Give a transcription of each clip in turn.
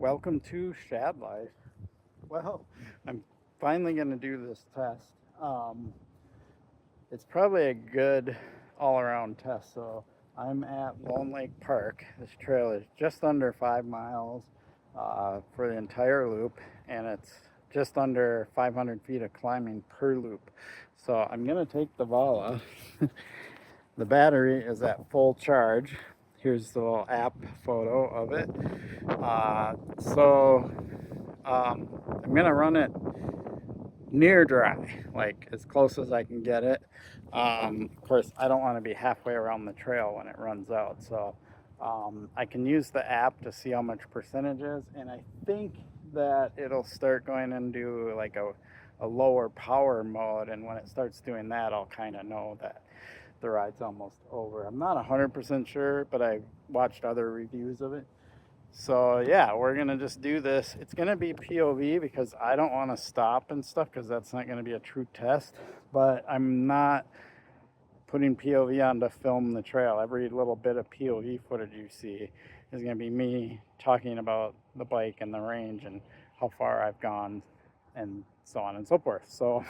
Welcome to Shad Life. Well, I'm finally going to do this test. It's probably a good all-around test. So I'm at Lone Lake Park. This trail is just under 5 miles for the entire loop, and it's just under 500 feet of climbing per loop. So I'm going to take the Vala. The battery is at full charge. Here's the little app photo of it. I'm gonna run it near dry, like as close as I can get it. Of course, I don't want to be halfway around the trail when it runs out, so I can use the app to see how much percentage is, and I think that it'll start going into like a lower power mode, and when it starts doing that, I'll kind of know that the ride's almost over. I'm not 100% sure, but I watched other reviews of it. So yeah, we're gonna just do this. It's gonna be POV because I don't want to stop and stuff, because that's not gonna be a true test. But I'm not putting POV on to film the trail. Every little bit of POV footage you see is gonna be me talking about the bike and the range and how far I've gone and so on and so forth. So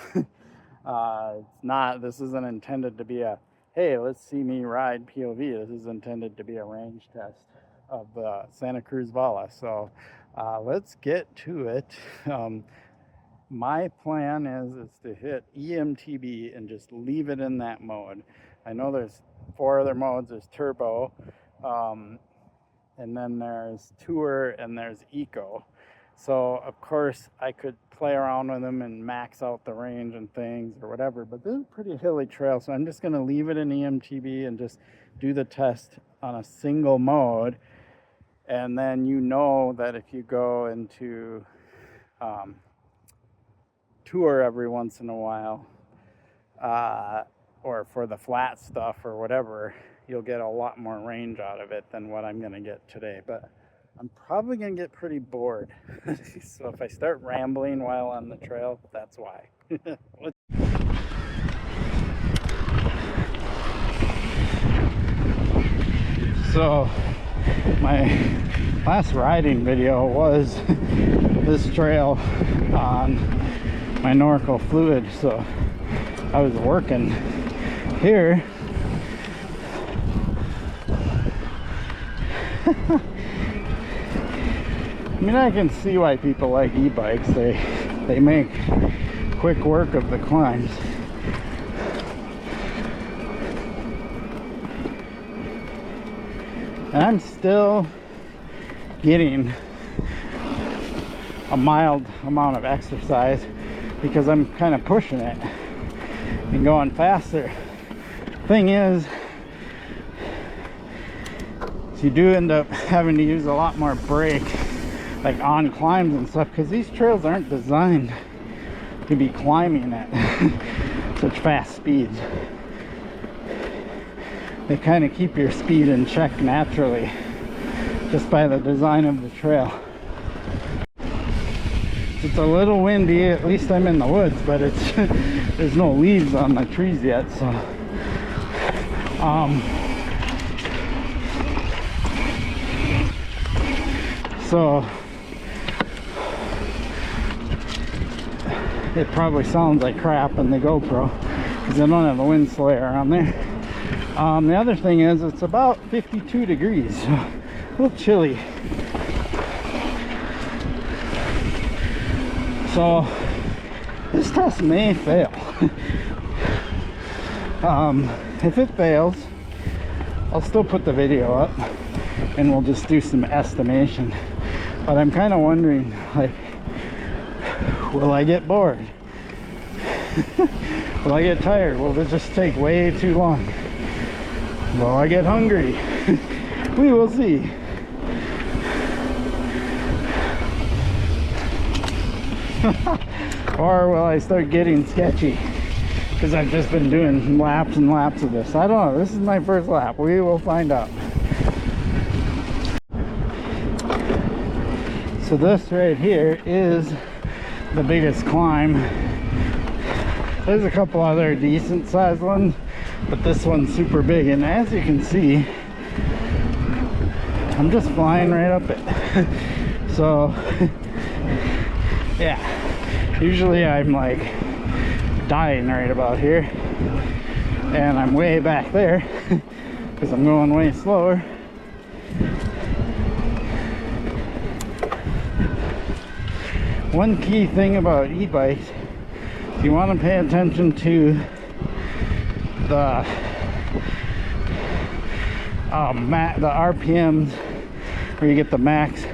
this isn't intended to be a, hey, let's see me ride POV. This is intended to be a range test of the Santa Cruz Vala. So let's get to it. My plan is to hit EMTB and just leave it in that mode. I know there's 4 other modes. There's turbo, and then there's tour, and there's eco. So of course I could play around with them and max out the range and things or whatever, but this is a pretty hilly trail, so I'm just going to leave it in EMTB and just do the test on a single mode. And then you know that if you go into tour every once in a while, or for the flat stuff or whatever, you'll get a lot more range out of it than what I'm going to get today. But I'm probably going to get pretty bored. So if I start rambling while on the trail, that's why. So my last riding video was this trail on my Norco Fluid. So I was working here. I mean, I can see why people like e-bikes. They make quick work of the climbs. And I'm still getting a mild amount of exercise because I'm kind of pushing it and going faster. Thing is, you do end up having to use a lot more brake, like on climbs and stuff, because these trails aren't designed to be climbing at such fast speeds. They kind of keep your speed in check naturally just by the design of the trail. It's a little windy, at least I'm in the woods, but it's there's no leaves on the trees yet, so it probably sounds like crap in the GoPro because I don't have a wind slayer on there. The other thing is it's about 52 degrees, so a little chilly. So this test may fail. If it fails, I'll still put the video up and we'll just do some estimation. But I'm kind of wondering, like, will I get bored? Will I get tired? Will this just take way too long? Will I get hungry? We will see. Or will I start getting sketchy? Because I've just been doing laps and laps of this. I don't know. This is my first lap. We will find out. So this right here is the biggest climb. There's a couple other decent sized ones, but this one's super big, and as you can see, I'm just flying right up it. So yeah, usually I'm like dying right about here, and I'm way back there because I'm going way slower. One key thing about e-bikes, you want to pay attention to the RPMs where you get the max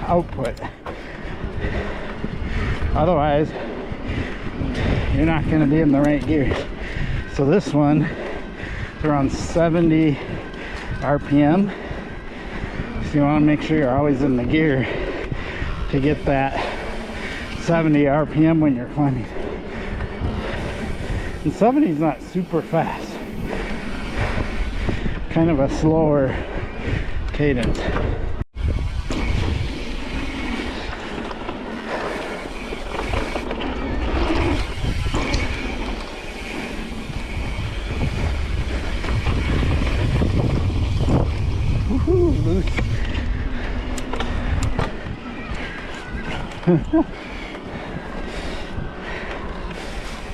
output. Otherwise, you're not going to be in the right gear. So this one is around 70 RPM. So you want to make sure you're always in the gear to get that 70 RPM when you're climbing. And 70 is not super fast. Kind of a slower cadence. Woohoo, loose.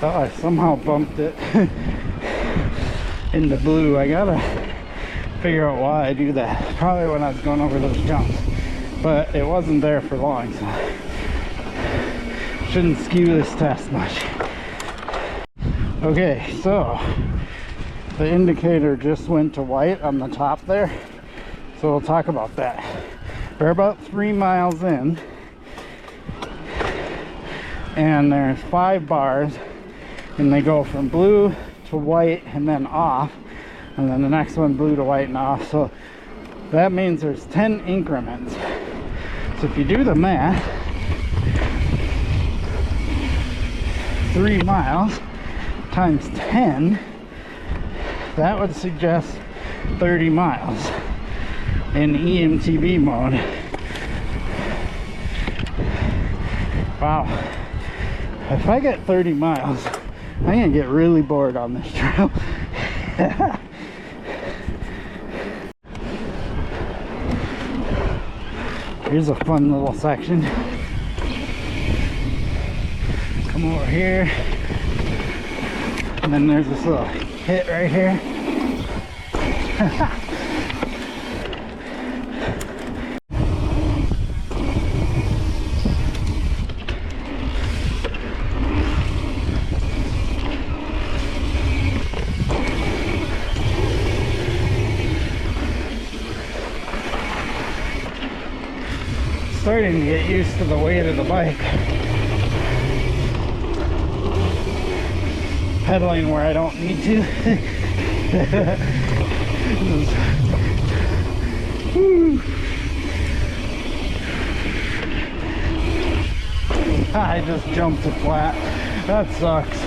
Oh, I somehow bumped it in the blue. I gotta figure out why I do that. Probably when I was going over those jumps, but it wasn't there for long, so shouldn't skew this test much. Okay, so the indicator just went to white on the top there, so we'll talk about that. We're about 3 miles in, and there's 5 bars, and they go from blue to white and then off, and then the next one blue to white and off. So that means there's 10 increments. So if you do the math, 3 miles times 10, that would suggest 30 miles in EMTB mode. Wow. If I get 30 miles, I'm gonna get really bored on this trail. Here's a fun little section. Come over here, and then there's this little hit right here. Starting to get used to the weight of the bike. Pedaling where I don't need to. I just jumped to flat. That sucks.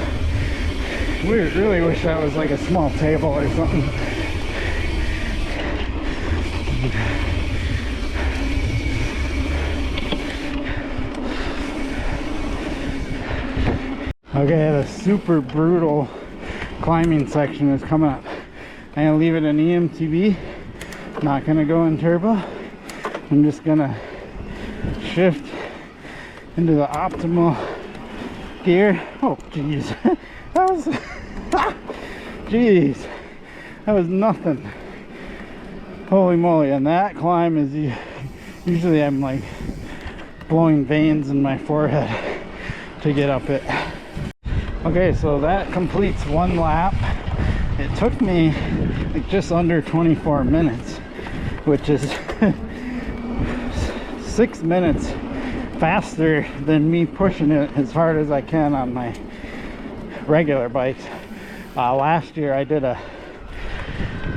We really wish that was like a small table or something. Okay, the super brutal climbing section is coming up. I'm gonna leave it in EMTB, not gonna go in turbo. I'm just gonna shift into the optimal gear. Oh geez, that was geez, that was nothing. Holy moly. And that climb is usually I'm like blowing veins in my forehead to get up it. Okay, so that completes 1 lap. It took me like just under 24 minutes, which is 6 minutes faster than me pushing it as hard as I can on my regular bikes. Last year I did a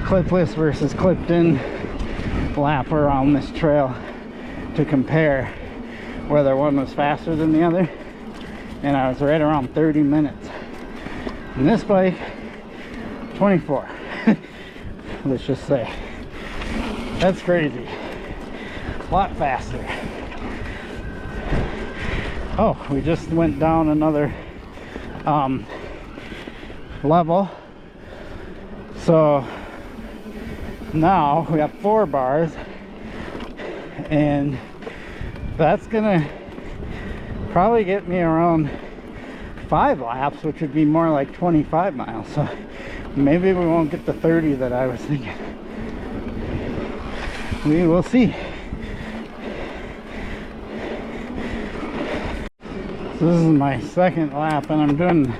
clipless versus clipped in lap around this trail to compare whether one was faster than the other, and I was right around 30 minutes. And this bike, 24. Let's just say. That's crazy. A lot faster. Oh, we just went down another level. So now we have 4 bars, and That's gonna probably get me around 5 laps, which would be more like 25 miles. So maybe we won't get the 30 that I was thinking. We will see. So this is my second lap, and I'm doing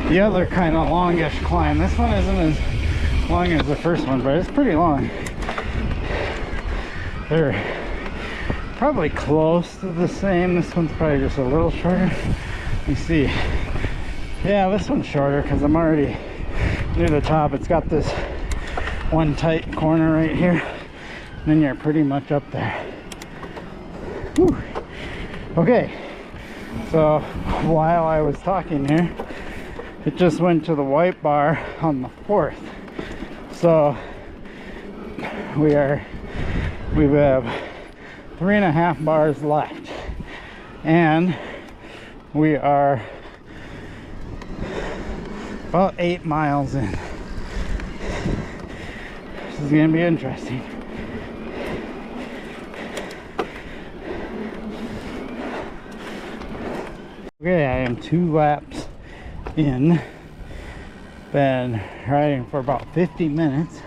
the other kind of longish climb. This one isn't as long as the first one, but it's pretty long. They're probably close to the same. This one's probably just a little shorter. Let me see. Yeah, this one's shorter because I'm already near the top. It's got this one tight corner right here, and then you're pretty much up there. Whew. Okay, so while I was talking here, it just went to the white bar on the 4th. So we have 3.5 bars left, and we are about 8 miles in. This is gonna be interesting. Okay, I am 2 laps in. Been riding for about 50 minutes,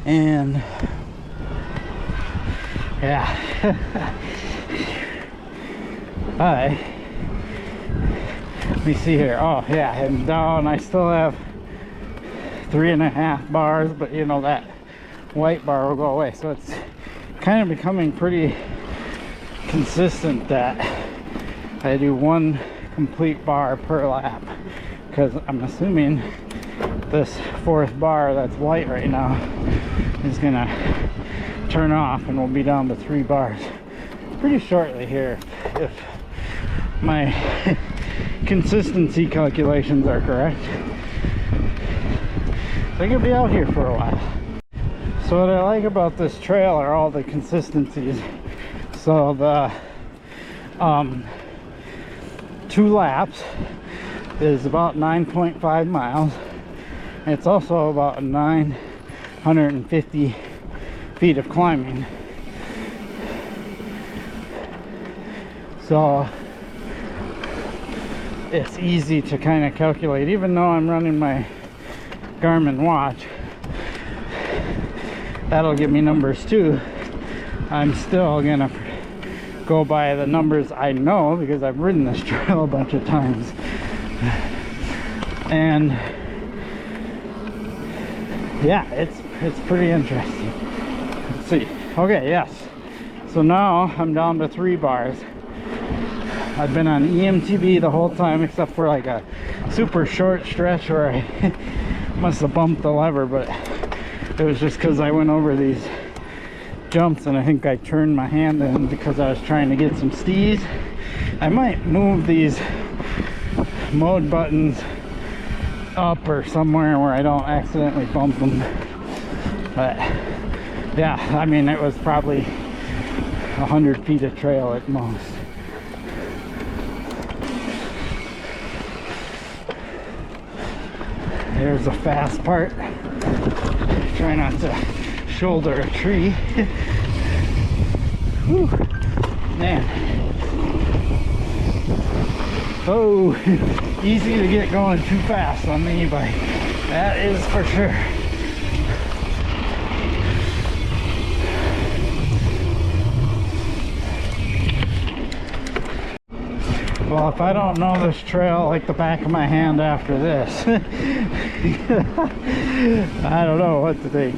and yeah. Let me see here. Oh yeah, heading down. I still have 3.5 bars, but you know that white bar will go away. So it's kind of becoming pretty consistent that I do 1 complete bar per lap, because I'm assuming this 4th bar that's white right now is gonna turn off, and we'll be down to 3 bars pretty shortly here if my consistency calculations are correct. So I could be out here for a while. So what I like about this trail are all the consistencies. So the 2 laps is about 9.5 miles. It's also about 950 feet of climbing. So it's easy to kind of calculate, even though I'm running my Garmin watch. That'll give me numbers too. I'm still gonna go by the numbers I know, because I've ridden this trail a bunch of times. And yeah, it's pretty interesting. Let's see. Okay, yes. So now I'm down to 3 bars. I've been on EMTB the whole time, except for like a super short stretch where I must have bumped the lever, but it was just because I went over these jumps, and I think I turned my hand in because I was trying to get some stees. I might move these mode buttons up or somewhere where I don't accidentally bump them. But yeah, I mean, it was probably 100 feet of trail at most. There's the fast part. Try not to shoulder a tree. Whew. Man. Oh, easy to get going too fast on the e-bike. That is for sure. Well, if I don't know this trail like the back of my hand after this, I don't know what to think.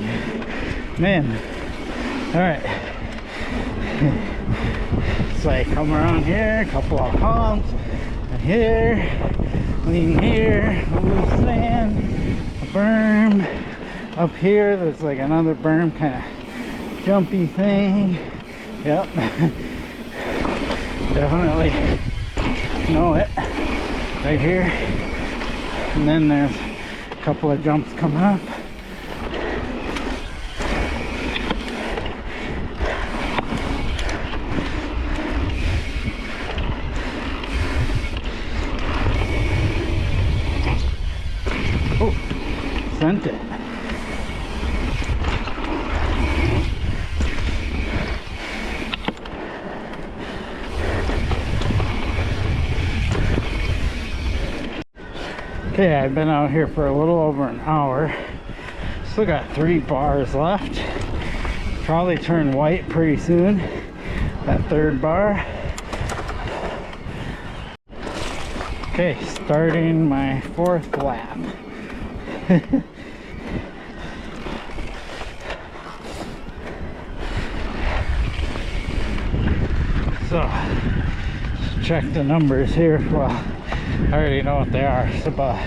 Man. Alright. So I come around here, a couple of humps, and here, lean here, a little sand, a berm. Up here, there's like another berm, kind of jumpy thing. Yep. Definitely know it right here. And then there's a couple of jumps coming up. Oh, sent it. Okay, I've been out here for a little over an hour. Still got 3 bars left. Probably turn white pretty soon. That 3rd bar. Okay, starting my 4th lap. So, check the numbers here. Well, I already know what they are. It's about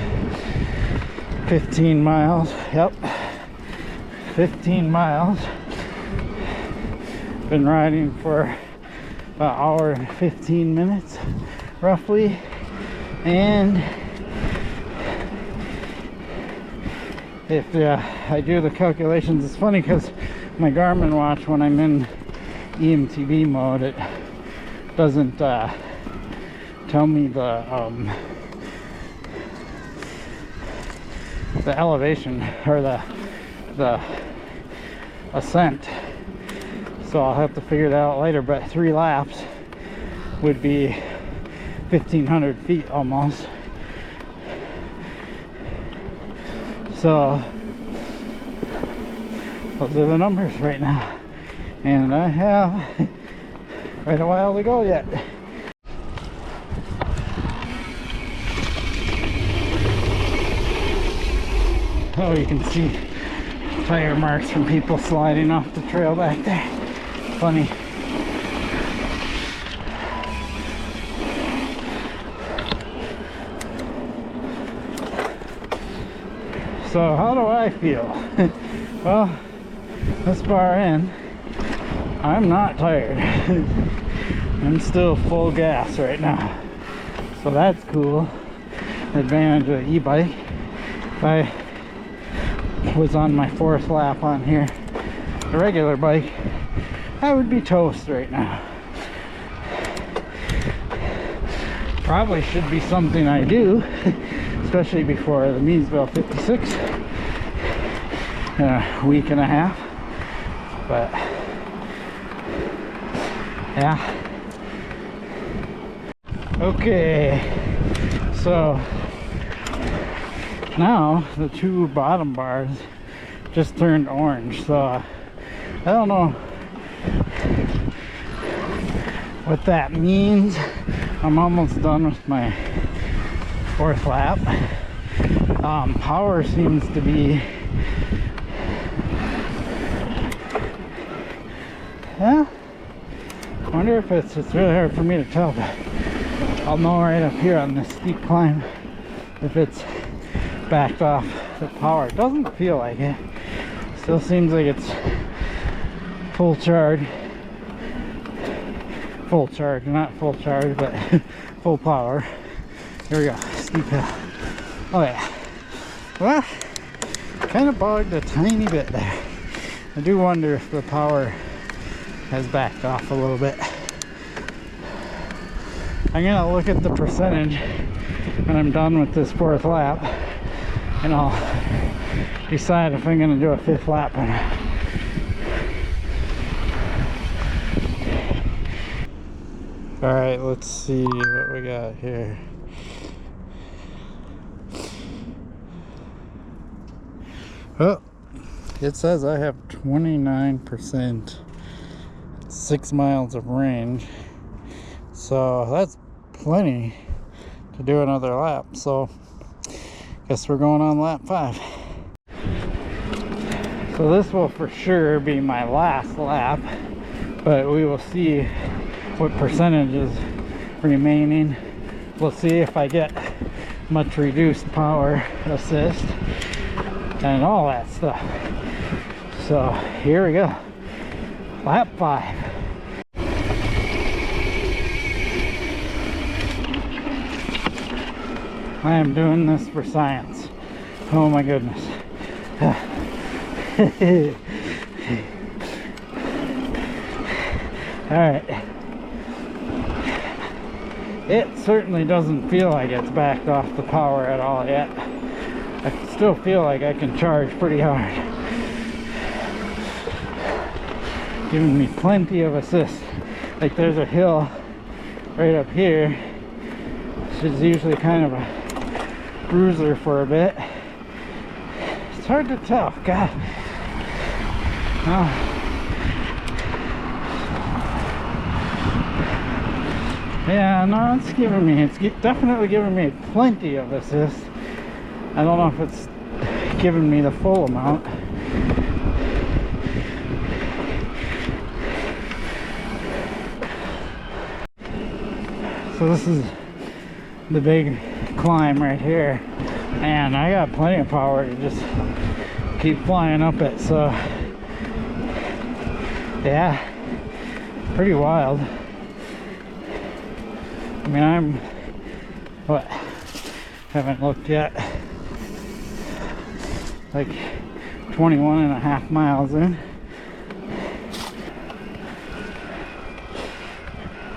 15 miles. Yep, 15 miles. Been riding for about an hour and 15 minutes, roughly. And if I do the calculations, it's funny because my Garmin watch, when I'm in EMTB mode, it doesn't tell me the elevation or the ascent, so I'll have to figure that out later. But 3 laps would be 1,500 feet almost. So those are the numbers right now, and I have quite a while to go yet. Oh, you can see tire marks from people sliding off the trail back there. Funny. So how do I feel? Well, this far in, I'm not tired. I'm still full gas right now, so that's cool. Advantage of the e-bike. If I was on my 4th lap on here, a regular bike, I would be toast right now. Probably should be something I do, especially before the Measville 56 in a week and a half. But yeah. Okay, so now the 2 bottom bars just turned orange, so I don't know what that means. I'm almost done with my 4th lap. Power seems to be, yeah, I wonder if it's really hard for me to tell, but I'll know right up here on this steep climb if it's backed off the power. It doesn't feel like it. Still seems like it's full charge. Full charge, not full charge, but full power. Here we go, steep hill. Oh yeah. Well, kind of bogged a tiny bit there. I do wonder if the power has backed off a little bit. I'm gonna look at the percentage when I'm done with this 4th lap, and I'll decide if I'm gonna do a 5th lap or not. All right, let's see what we got here. Oh, it says I have 29%, 6 miles of range. So that's plenty to do another lap. So guess we're going on lap 5. So this will for sure be my last lap, but we will see what percentage is remaining. We'll see if I get much reduced power assist and all that stuff. So here we go, lap 5. I am doing this for science. Oh my goodness. All right. It certainly doesn't feel like it's backed off the power at all yet. I still feel like I can charge pretty hard. Giving me plenty of assist. Like there's a hill right up here, which is usually kind of a bruiser for a bit. It's hard to tell. God. Oh. Yeah, no, it's definitely giving me plenty of assist. I don't know if it's giving me the full amount. So this is the big climb right here, and I got plenty of power to just keep flying up it. So yeah, pretty wild. I mean, I'm haven't looked yet, like 21.5 miles in.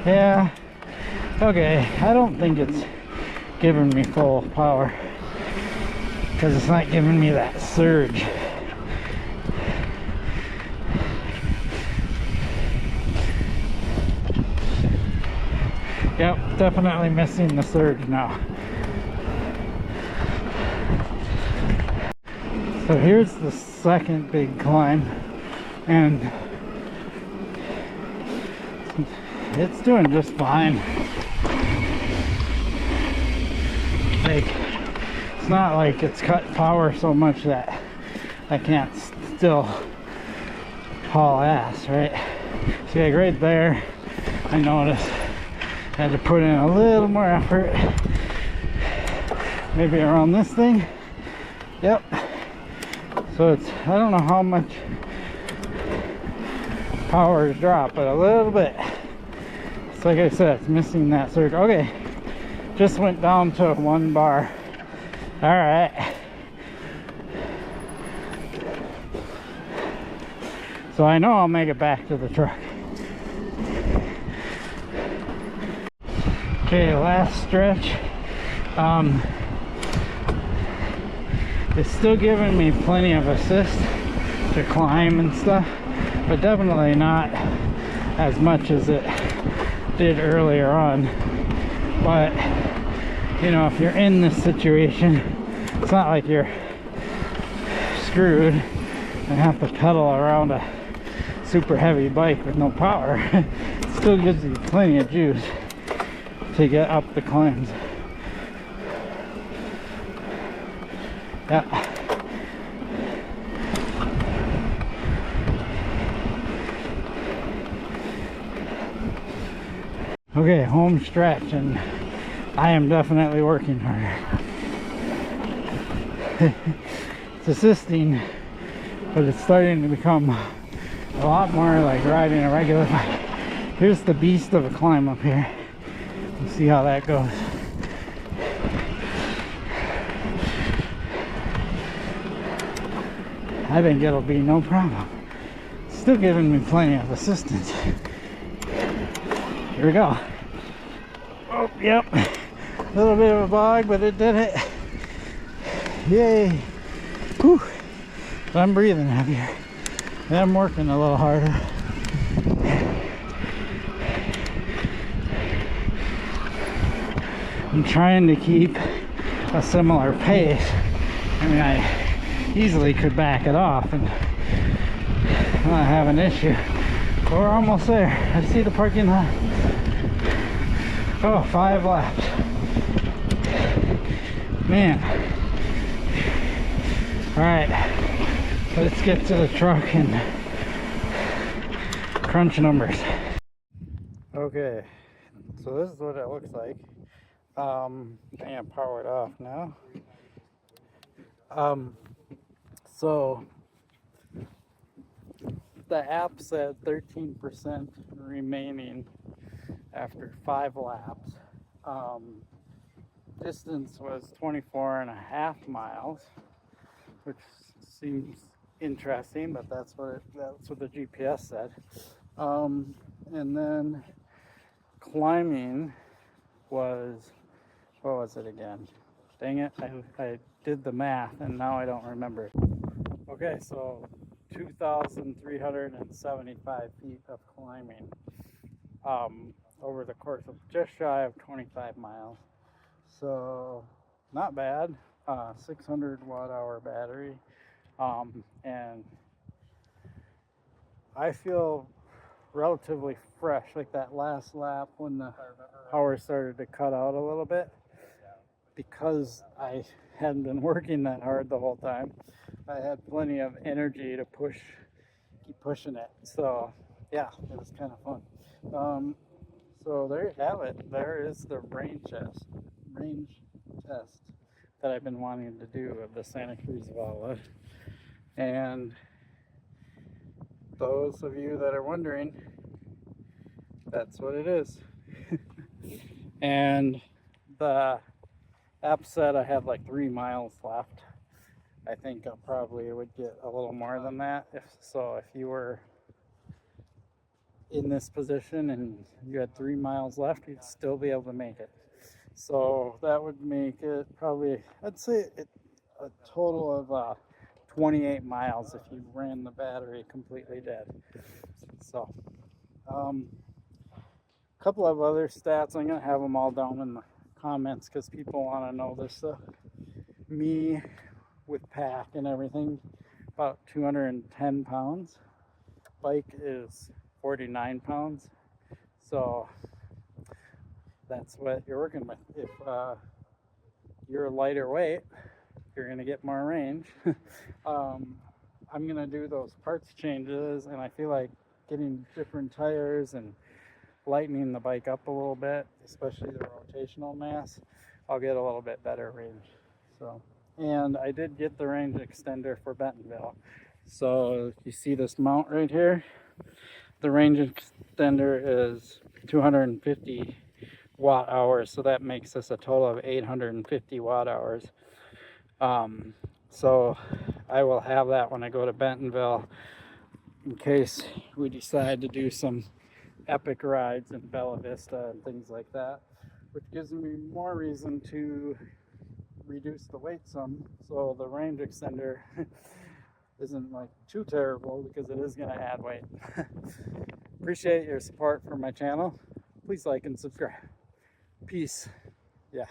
Yeah, okay, I don't think it's giving me full power because it's not giving me that surge. Yep, definitely missing the surge now. So here's the second big climb, and it's doing just fine. Like, it's not like it's cut power so much that I can't still haul ass, right? See, like right there, I noticed I had to put in a little more effort. Maybe around this thing. Yep. So it's, I don't know how much power to drop, but a little bit. It's like I said, it's missing that surge. Okay. Just went down to 1 bar. Alright. So I know I'll make it back to the truck. Okay, last stretch. It's still giving me plenty of assist to climb and stuff, but definitely not as much as it did earlier on. But you know, if you're in this situation, it's not like you're screwed and have to pedal around a super heavy bike with no power. It still gives you plenty of juice to get up the climbs. Yeah. Okay, home stretch, and I am definitely working harder. It's assisting, but it's starting to become a lot more like riding a regular bike. Here's the beast of a climb up here. We'll see how that goes. I think it'll be no problem. It's still giving me plenty of assistance. Here we go. Oh, yep. A little bit of a bog, but it did it. Yay. Whew. But I'm breathing heavier. And I'm working a little harder. I'm trying to keep a similar pace. I mean, I easily could back it off and not have an issue. But we're almost there. I see the parking lot. Oh, 5 laps. Man. Alright. Let's get to the truck and crunch numbers. Okay. So this is what it looks like. I am powered off now. So the app said 13% remaining after 5 laps. Distance was 24.5 miles, which seems interesting, but that's what the GPS said. And then climbing was, what was it again? Dang it, I did the math and now I don't remember. Okay, so 2,375 feet of climbing over the course of just shy of 25 miles. So not bad. 600 watt hour battery, and I feel relatively fresh. Like that last lap when the power started to cut out a little bit, because I hadn't been working that hard the whole time. I had plenty of energy to keep pushing it. So yeah, it was kind of fun. So there you have it. There is the range test that I've been wanting to do of the Santa Cruz Vala. And those of you that are wondering, that's what it is. And the app said I had like 3 miles left. I think I probably would get a little more than that. If you were in this position and you had 3 miles left, you'd still be able to make it. So that would make it probably, I'd say a total of 28 miles if you ran the battery completely dead. So a couple of other stats, I'm gonna have them all down in the comments because people want to know this stuff. Me with pack and everything, about 210 pounds. Bike is 49 pounds. So that's what you're working with. If you're a lighter weight, you're going to get more range. I'm going to do those parts changes, and I feel like getting different tires and lightening the bike up a little bit, especially the rotational mass, I'll get a little bit better range. So, and I did get the range extender for Bentonville. So you see this mount right here? The range extender is 250 watt hours, so that makes this a total of 850 watt hours. So I will have that when I go to Bentonville in case we decide to do some epic rides in Bella Vista and things like that, which gives me more reason to reduce the weight some, so the range extender isn't like too terrible, because it is going to add weight. Appreciate your support for my channel. Please like and subscribe. Peace. Yeah,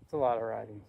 it's a lot of riding.